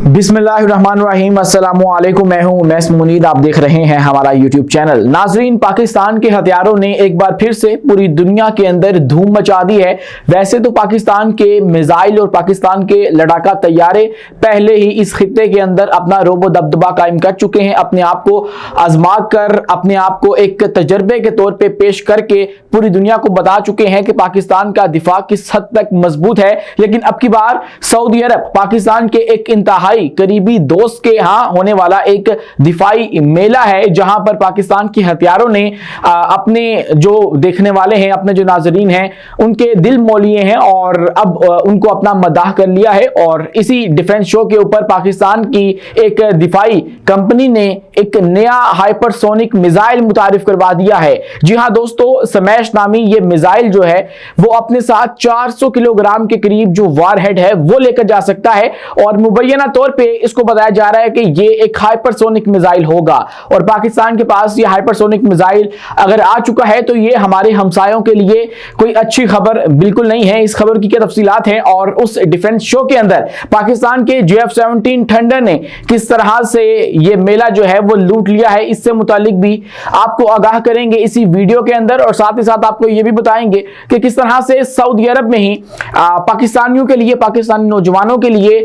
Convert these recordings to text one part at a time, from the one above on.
बिस्मिल्लाहिर्रहमानिर्रहीम, अस्सलामुअलैकुम। मैं हूं उमैस मुनीर, आप देख रहे हैं हमारा यूट्यूब चैनल। नाजरीन, पाकिस्तान के हथियारों ने एक बार फिर से पूरी दुनिया के अंदर धूम मचा दी है। वैसे तो पाकिस्तान के मिसाइल और पाकिस्तान के लड़ाका तैयारे पहले ही इस खित्ते के अंदर अपना रोबो दबदबा कायम कर चुके हैं। अपने आप को आजमा कर, अपने आप को एक तजर्बे के तौर पर पेश करके पूरी दुनिया को बता चुके हैं कि पाकिस्तान का दिफा किस हद तक मजबूत है। लेकिन अब की बार सऊदी अरब पाकिस्तान के एक इंतहाई करीबी दोस्त के यहां होने वाला एक दिफाई मेला है, जहां पर पाकिस्तान के हथियारों ने अपने जो देखने वाले हैं, अपने जो नाजरीन हैं, उनके दिल मोह लिए हैं और अब उनको अपना मदाह कर लिया है। और इसी डिफेंस शो के ऊपर पाकिस्तान की एक दिफाई कंपनी ने एक नया हाइपरसोनिक मिसाइल मुतारिफ करवा दिया है। जी हां दोस्तों, स्मैश नामी ये मिसाइल जो है वो अपने साथ 400 किलोग्राम के करीब जो वारहेड है वो लेकर जा सकता है। और मुबैना तौर पे इसको बताया जा रहा है कि ये एक हाइपरसोनिक मिसाइल होगा। और पाकिस्तान के पास ये हाइपरसोनिक मिसाइल अगर आ चुका है तो ये हमारे हमसायों के लिए कोई अच्छी खबर बिल्कुल नहीं है। इस खबर की क्या तफसीलात हैं और उस डिफेंस शो के अंदर पाकिस्तान के JF-17 थंडर ने किस तरह से ये मेला जो है वो लूट लिया है, इससे मुतालिक भी आपको आगाह करेंगे इसी वीडियो के अंदर। और साथ ही साथ आपको ये भी बताएंगे कि किस तरह से सऊदी अरब में ही पाकिस्तानियों के लिए, पाकिस्तानी नौजवानों के लिए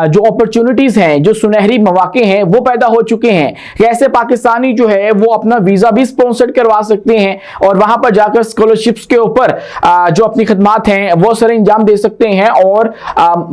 जो अपॉर्चुनिटीज हैं, जो सुनहरी मौके हैं वो पैदा हो चुके हैं। कैसे पाकिस्तानी जो है वो अपना वीजा भी स्पॉन्सर्ड करवा सकते हैं और वहां पर जाकर स्कॉलरशिप्स के ऊपर जो अपनी खदमात हैं वो सर अंजाम दे सकते हैं। और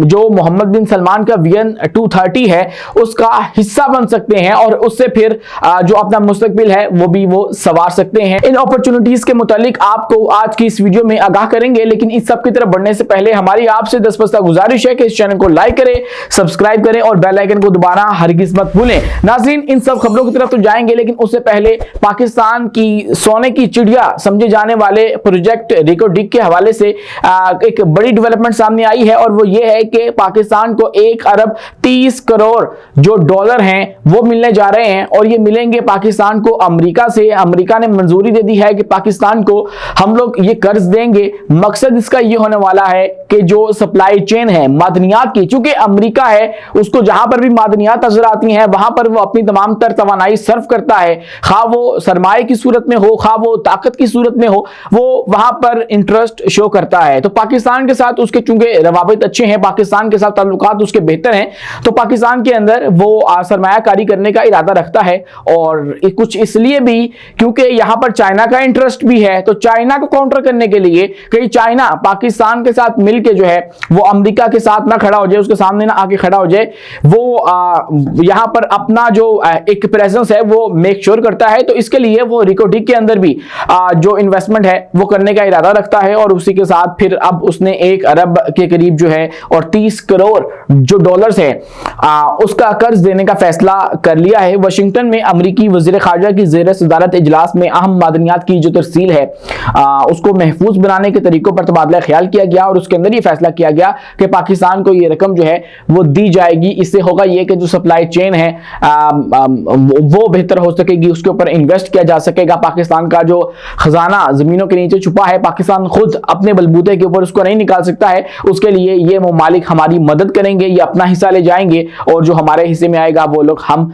जो मोहम्मद बिन सलमान का VN 230 है उसका हिस्सा बन सकते हैं और उससे फिर जो अपना मुस्तकबिल है वो भी वो संवार सकते हैं। इन अपॉर्चुनिटीज के मुतालिक आपको आज की इस वीडियो में आगाह करेंगे। लेकिन इस सब की तरफ बढ़ने से पहले हमारी आपसे 10 गुजारिश है कि इस चैनल को लाइक करें, सब्सक्राइब करें और बेल आइकन को दबाना हरगिज मत भूलें। नाज़रीन, इन सब खबरों की तरफ तो जाएंगे, लेकिन उससे पहले पाकिस्तान की सोने की चिड़िया समझे जाने वाले प्रोजेक्ट रिको डिक के हवाले से एक बड़ी डेवलपमेंट सामने आई है। और वो ये है कि पाकिस्तान को 1 अरब 30 करोड़ जो डॉलर हैं वो मिलने जा रहे हैं और ये मिलेंगे पाकिस्तान को अमेरिका से। अमेरिका ने मंजूरी दे दी है कि पाकिस्तान को हम लोग ये कर्ज देंगे। मकसद इसका ये होने वाला है कि जो सप्लाई चेन है मादनियात की, चूंकि अमेरिका है उसको जहां पर भी मादनियात नजर आती हैं वहां पर वो अपनी तमाम तर तवानाई सर्व करता है, खा वो सरमाए की सूरत में हो, खा वो ताकत की सूरत में हो, वो वहां पर इंटरेस्ट शो करता है। तो पाकिस्तान के साथ उसके चूंकि रवाबित अच्छे हैं, पाकिस्तान के साथ ताल्लुकात उसके बेहतर हैं, तो पाकिस्तान के अंदर वो सरमायाकारी करने का इरादा रखता है। और कुछ इसलिए भी क्योंकि यहां पर चाइना का इंटरेस्ट भी है। तो चाइना को काउंटर करने के लिए कहीं चाइना पाकिस्तान के साथ मिलकर जो है वो अमेरिका के साथ ना खड़ा हो जाए, उसके सामने ना आके खड़ा हो जाए, वो यहां पर अपना जो एक प्रेजेंस है वो मेक श्योर करता है। तो इसके लिए वो रिको डिक के अंदर भी जो इन्वेस्टमेंट है वो करने का इरादा रखता है। और उसी के साथ फिर अब उसने 1 अरब के करीब जो है और 30 करोड़ जो डॉलर्स है उसका कर्ज देने का फैसला कर लिया है। वाशिंगटन में अमेरिकी वजीर खारजा की ज़ेर सदारत इजलास में अहम मादनियात की जो तरसील है उसको महफूज बनाने के तरीकों पर तबादला ख्याल किया गया और उसके अंदर ये फैसला किया गया कि पाकिस्तान को ये रकम जो है वो दी जाएगी। इससे होगा ये कि जो सप्लाई चेन है वो बेहतर हो सकेगी, उसके ऊपर इन्वेस्ट किया जा सकेगा। पाकिस्तान का जो खजाना जमीनों के नीचे छुपा है, पाकिस्तान खुद अपने बलबूते के ऊपर उसको नहीं निकाल सकता है, उसके लिए ये ममालिक हमारी मदद करेंगे, ये अपना हिस्सा ले जाएंगे और जो हमारे हिस्से में आएगा वो लोग हम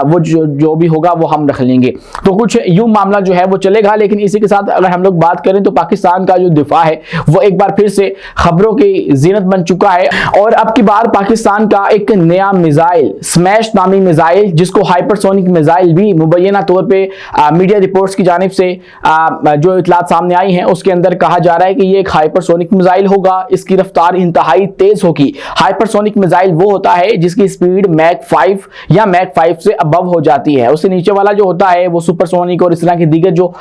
वो जो भी होगा वो हम रख लेंगे। तो कुछ यूं मामला जो है वो चलेगा। लेकिन इसी के साथ अगर हम लोग बात करें तो पाकिस्तान का जो दिफा है वो एक बार फिर से खबरों की जीनत बन चुका है। और अब की बार पाकिस्तान का एक नया मिसाइल, स्मैश नामी मिसाइल, जिसको हाइपरसोनिक मिसाइल भी मुबैना तौर पे मीडिया रिपोर्ट्स की जानिब से जो इतलात सामने आई हैं उसके अंदर कहा जा रहा है कि ये एक हाइपरसोनिक मिसाइल होगा। इसकी रफ्तार इंतहाई तेज होगी। हाइपरसोनिक मिसाइल वो होता है जिसकी स्पीड मैक 5 या मैक 5 से अबव हो जाती है। उससे नीचे वाला जो होता है वो सुपरसोनिक और इस तरह के दीगर जो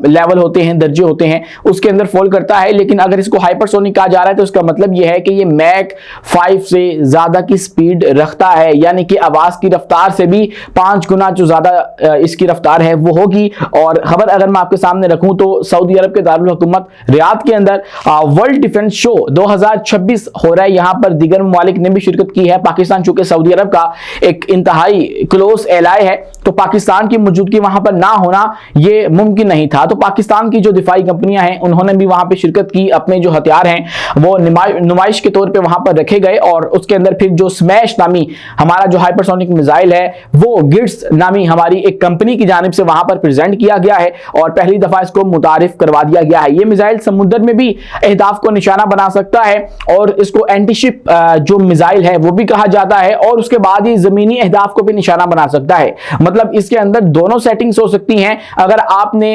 लेवल होते हैं, दर्जे होते हैं, उसके अंदर फॉल करता है। लेकिन अगर इसको हाइपरसोनिक कहा जा रहा है तो उसका मतलब यह है कि ये मैक 5 से ज्यादा की स्पीड रखता है, यानी कि आवाज की रफ्तार से भी 5 गुना जो ज्यादा इसकी रफ्तार है वो होगी। और खबर अगर मैं आपके सामने रखूं तो सऊदी अरब के दारुल हुकूमत रियाद के अंदर वर्ल्ड डिफेंस शो 2026 हो रहा है। यहां पर दीगर ममालिक ने भी शिरकत की है। पाकिस्तान चूंकि सऊदी अरब का एक इंतहाई क्लोज एलाय है तो पाकिस्तान की मौजूदगी वहां पर ना होना ये मुमकिन नहीं था। तो पाकिस्तान की जो दिफाई कंपनियां हैं उन्होंने भी वहां पे शिरकत की, अपने जो हथियार हैं हैं वो नुमाइश के तौर पे वहां पर रखे गए और उसके अंदर फिर जो स्मैश नामी हमारा जो हाइपरसोनिक मिसाइल है वो गिट्स नामी हमारी एक कंपनी की जानिब से वहां पर प्रेजेंट किया गया है और पहली दफा इसको मुतारिफ करवा दिया गया है। ये मिसाइल समुद्र में भी अहदाफ को निशाना बना सकता है और इसको एंटीशिप जो मिसाइल है वो भी कहा जाता है और उसके बाद ही जमीनी अहदाफ को भी निशाना बना सकता है। मतलब इसके अंदर दोनों सेटिंग्स हो सकती हैं। अगर आपने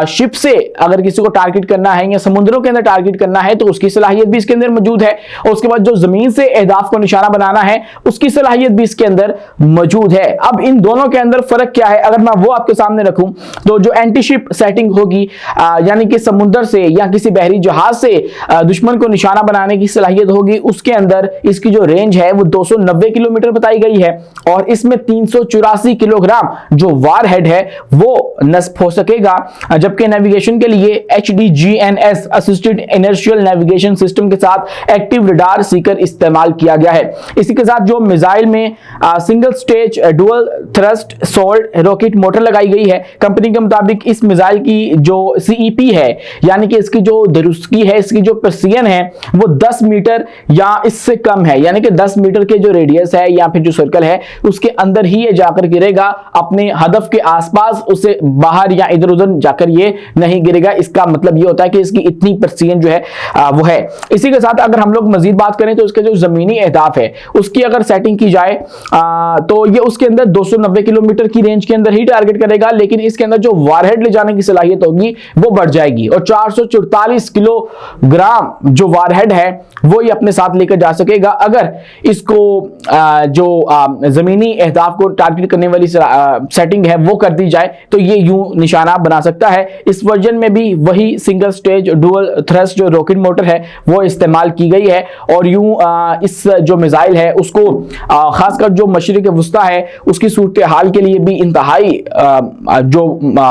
शिप से अगर किसी को टारगेट करना है या समुद्रों के अंदर टारगेट करना है तो उसकी सलाहियत भी इसके अंदर मौजूद है और उसके बाद जो जमीन से अहदाफ को निशाना बनाना है उसकी सलाहियत भी इसके अंदर मौजूद है। अब इन दोनों के अंदर फर्क क्या है अगर मैं वो आपके सामने रखूं तो जो एंटीशिप सेटिंग होगी यानी कि समुद्र से या किसी बहरी जहाज से दुश्मन को निशाना बनाने की सलाहियत होगी, उसके अंदर इसकी जो रेंज है वो 290 किलोमीटर बताई गई है और इसमें 384 किलोग्राम जो वार हेड है वो नस्ब हो सकेगा। जबकि नेविगेशन के लिए HDGNS assisted inertial navigation system के साथ एक्टिव रडार सीकर इस्तेमाल किया गया है। इसी के साथ जो मिसाइल में single stage dual thrust sold rocket motor लगाई गई है। कंपनी के मुताबिक इस मिसाइल की जो CEP है यानी कि इसकी जो दुरुस्ती है, इसकी जो प्रेसिजन है वो 10 मीटर या इससे कम है, यानी कि 10 मीटर के जो रेडियस है या फिर जो सर्कल है उसके अंदर ही ये जाकर गिरेगा, अपने हदफ के आसपास उससे बाहर या इधर उधर जाकर ये नहीं गिरेगा। इसका मतलब ये होता है कि इसकी इतनी प्रेसिजन जो है वो है। इसी के साथ अगर हम लोग मजीद बात करें तो इसके जो जमीनी अहदाफ है उसकी अगर सेटिंग की जाए तो ये उसके अंदर 290 किलोमीटर की रेंज के अंदर ही टारगेट करेगा, लेकिन इसके अंदर जो वारहेड ले जाने की सलाहियत होगी वो बढ़ जाएगी और 444 किलोग्राम जो वारहेड है वो ये अपने साथ लेकर जा सकेगा। अगर इसको जो जमीनी अहदाफ को टारगेट करने वाली सेटिंग है वो कर दी जाए तो ये यूं निशाना बना सकता है। इस वर्जन में भी वही सिंगल स्टेज डुअल थ्रस्ट जो रॉकेट मोटर है वो इस्तेमाल की गई है और यूं इस जो मिसाइल है उसको खासकर जो मशरिक वुस्ता है उसकी सूरत हाल के लिए भी इंतहाई जो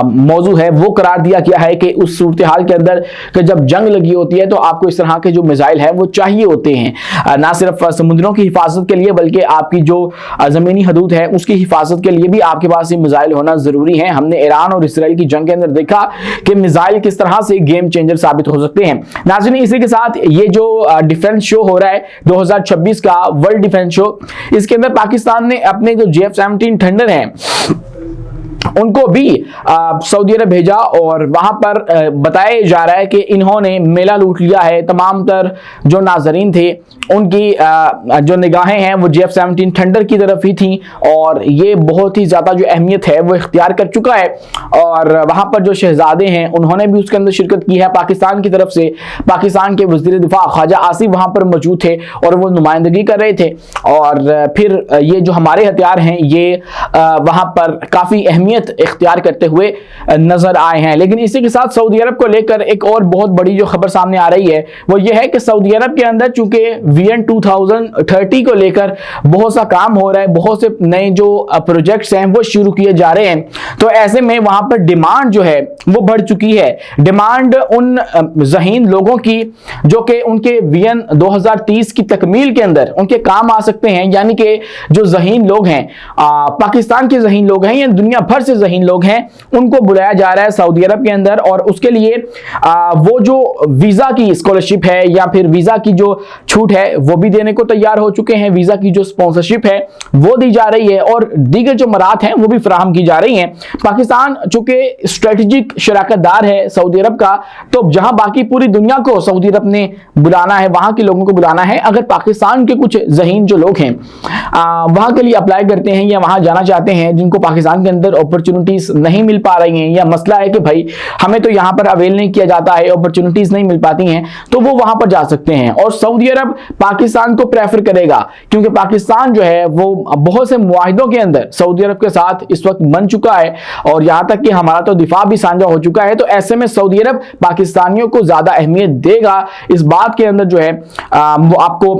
मौजू है वो करार दिया गया है कि उस सूरत हाल के अंदर कि जब जंग लगी होती है तो आपको इस तरह के जो मिसाइल है वो चाहिए होते हैं, ना सिर्फ समुद्रों की हिफाजत के लिए बल्कि आपकी जो जमीनी हदूद है उसकी हिफाजत के लिए भी आपके पास ये मिसाइल होना जरूरी है। हमने ईरान और इसराइल की जंग के अंदर देखा कि मिसाइल किस तरह से गेम चेंजर साबित हो सकते हैं। नाज़रीन, इसी के साथ ये जो डिफेंस शो हो रहा है 2026 का वर्ल्ड डिफेंस शो, इसके अंदर पाकिस्तान ने अपने जो JF-17 थंडर हैं उनको भी सऊदी अरब भेजा और वहां पर बताया जा रहा है कि इन्होंने मेला लूट लिया है। तमाम तर जो नाजरीन थे उनकी जो निगाहें हैं वो JF-17 थंडर की तरफ ही थी और ये बहुत ही ज़्यादा जो अहमियत है वो इख्तियार कर चुका है और वहाँ पर जो शहजादे हैं उन्होंने भी उसके अंदर शिरकत की है। पाकिस्तान की तरफ से पाकिस्तान के वज़ीर दिफा ख्वाजा आसिफ वहाँ पर मौजूद थे और वो नुमाइंदगी कर रहे थे और फिर ये जो हमारे हथियार हैं ये वहाँ पर काफ़ी अहमियत इख्तियार करते हुए नजर आए हैं। लेकिन इसी के साथ सऊदी अरब को लेकर एक और बहुत बड़ी जो खबर सामने आ रही है वो ये है कि सऊदी अरब के अंदर चूंकि VN 2030 को लेकर बहुत सा काम हो रहा है, बहुत से नए जो प्रोजेक्ट्स हैं वो शुरू किए जा रहे हैं, तो ऐसे में वहां पर डिमांड जो है वो बढ़ चुकी है। डिमांड उन ज़हीन लोगों की जो कि उनके VN 2030 की तकमील के अंदर उनके काम आ सकते हैं, यानी कि जो ज़हीन लोग हैं पाकिस्तान के ज़हीन लोग हैं या दुनिया भर से ज़हीन लोग हैं उनको बुलाया जा रहा है सऊदी अरब के अंदर और उसके लिए वो जो वीज़ा की स्कॉलरशिप है या फिर वीज़ा की जो छूट है वो भी देने को तैयार हो चुके हैं। वीज़ा की जो स्पॉन्सरशिप है वो दी जा रही है और दीगर जो मराहत हैं वो भी फराहम की जा रही हैं। पाकिस्तान चूंकि स्ट्रेटेजिक शराकतदार है सऊदी अरब का, तो जहां बाकी पूरी दुनिया को सऊदी अरब ने बुलाना है, वहां के लोगों को बुलाना है, अगर पाकिस्तान के कुछ ज़हीन जो लोग हैं वहां के लिए अप्लाई करते हैं या वहां जाना चाहते हैं जिनको पाकिस्तान के अंदर अपॉर्चुनिटीज नहीं मिल पा रही हैं या मसला है कि भाई हमें तो यहां पर अवेल नहीं किया जाता है, अपॉर्चुनिटीज नहीं मिल पाती हैं, तो वो वहां पर जा सकते हैं और सऊदी अरब पाकिस्तान को प्रेफर करेगा क्योंकि पाकिस्तान जो है वो बहुत से मुआहिदों के अंदर सऊदी अरब के साथ इस वक्त बन चुका है और यहां तक कि हमारा तो दिफा भी साझा हो चुका है। तो ऐसे में सऊदी अरब पाकिस्तानियों को ज्यादा अहमियत देगा। इस बात के अंदर जो है वो आपको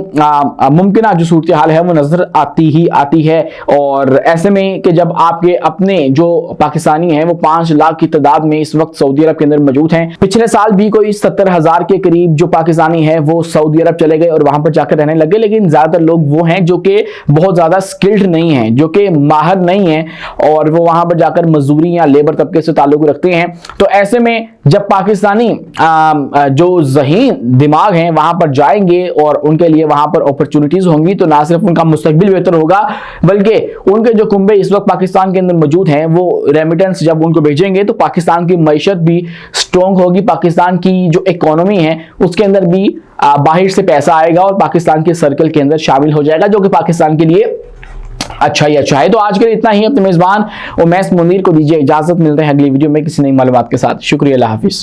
मुमकिन जो सूरत हाल है वो नजर आती है और ऐसे में कि जब आपके अपने जो जो पाकिस्तानी हैं वो 5 लाख की तादाद में इस वक्त सऊदी अरब के अंदर मौजूद हैं। पिछले साल भी कोई 70,000 के करीब जो पाकिस्तानी हैं वो सऊदी अरब चले गए और वहां पर जाकर रहने लगे, लेकिन ज्यादातर लोग वो हैं जो कि बहुत ज्यादा स्किल्ड नहीं हैं, जो कि माहिर नहीं हैं और वो वहां पर जाकर मजदूरी या लेबर तबके से ताल्लुक रखते हैं। तो ऐसे में जब पाकिस्तानी जो ज़हीन दिमाग हैं वहां पर जाएंगे और उनके लिए वहां पर अपॉर्चुनिटीज होंगी, तो ना सिर्फ उनका मुस्तकबिल बेहतर होगा बल्कि उनके जो कुंबे इस वक्त पाकिस्तान के अंदर मौजूद हैं वो रेमिटेंस जब उनको भेजेंगे तो पाकिस्तान की मईशत भी स्ट्रॉन्ग होगी, पाकिस्तान की जो इकोनॉमी है उसके अंदर भी बाहर से पैसा आएगा और पाकिस्तान के सर्कल के अंदर शामिल हो जाएगा, जो कि पाकिस्तान के लिए अच्छा ही अच्छा है। तो आज के लिए इतना ही। अपने मेजबान उमैस मुनीर को दीजिए इजाजत, मिलते हैं अगली वीडियो में किसी नई मालूमात के साथ। शुक्रिया, अल्लाह हाफिज।